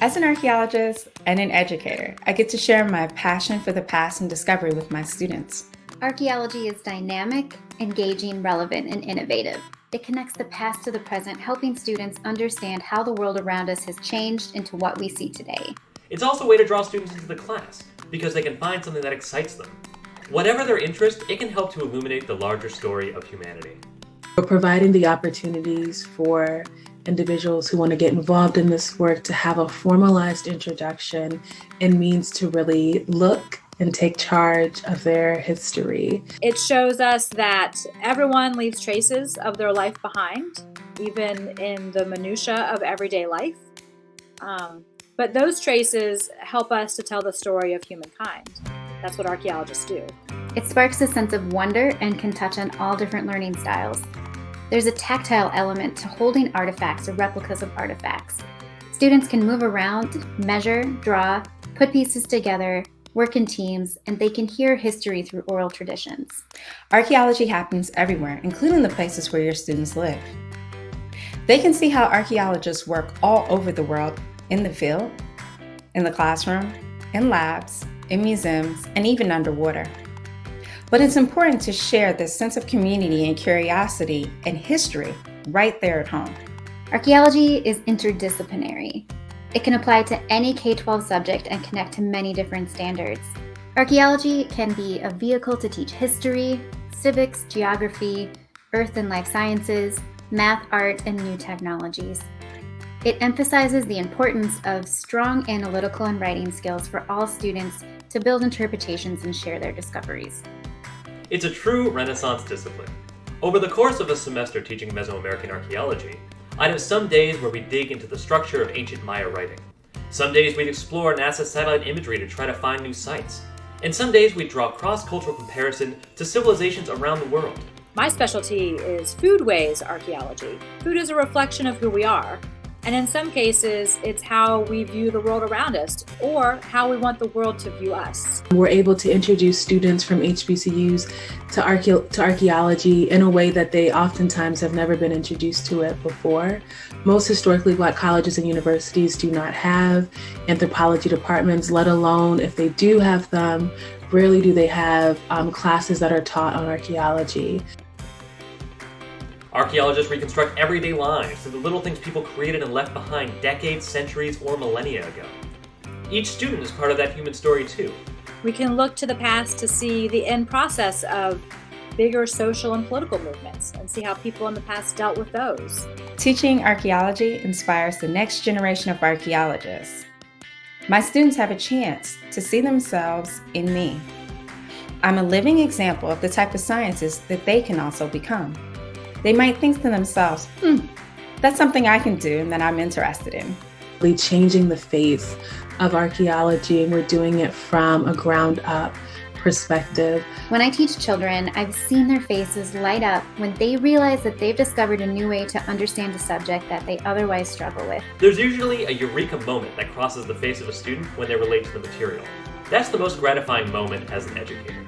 As an archaeologist and an educator, I get to share my passion for the past and discovery with my students. Archaeology is dynamic, engaging, relevant, and innovative. It connects the past to the present, helping students understand how the world around us has changed into what we see today. It's also a way to draw students into the class, because they can find something that excites them. Whatever their interest, it can help to illuminate the larger story of humanity. We're providing the opportunities for individuals who want to get involved in this work to have a formalized introduction and means to really look and take charge of their history. It shows us that everyone leaves traces of their life behind, even in the minutiae of everyday life. But those traces help us to tell the story of humankind. That's what archaeologists do. It sparks a sense of wonder and can touch on all different learning styles. There's a tactile element to holding artifacts or replicas of artifacts. Students can move around, measure, draw, put pieces together, work in teams, and they can hear history through oral traditions. Archaeology happens everywhere, including the places where your students live. They can see how archaeologists work all over the world, in the field, in the classroom, in labs, in museums, and even underwater. But it's important to share this sense of community and curiosity and history right there at home. Archaeology is interdisciplinary. It can apply to any K-12 subject and connect to many different standards. Archaeology can be a vehicle to teach history, civics, geography, earth and life sciences, math, art, and new technologies. It emphasizes the importance of strong analytical and writing skills for all students to build interpretations and share their discoveries. It's a true Renaissance discipline. Over the course of a semester teaching Mesoamerican archaeology, I'd have some days where we'd dig into the structure of ancient Maya writing. Some days we'd explore NASA satellite imagery to try to find new sites. And some days we'd draw cross-cultural comparison to civilizations around the world. My specialty is foodways archaeology. Food is a reflection of who we are. And in some cases, it's how we view the world around us or how we want the world to view us. We're able to introduce students from HBCUs to archaeology in a way that they oftentimes have never been introduced to it before. Most historically Black colleges and universities do not have anthropology departments, let alone if they do have them, rarely do they have classes that are taught on archaeology. Archaeologists reconstruct everyday lives through the little things people created and left behind decades, centuries, or millennia ago. Each student is part of that human story too. We can look to the past to see the end process of bigger social and political movements and see how people in the past dealt with those. Teaching archaeology inspires the next generation of archaeologists. My students have a chance to see themselves in me. I'm a living example of the type of scientists that they can also become. They might think to themselves, that's something I can do and that I'm interested in. Really changing the face of archaeology, and we're doing it from a ground up perspective. When I teach children, I've seen their faces light up when they realize that they've discovered a new way to understand a subject that they otherwise struggle with. There's usually a eureka moment that crosses the face of a student when they relate to the material. That's the most gratifying moment as an educator.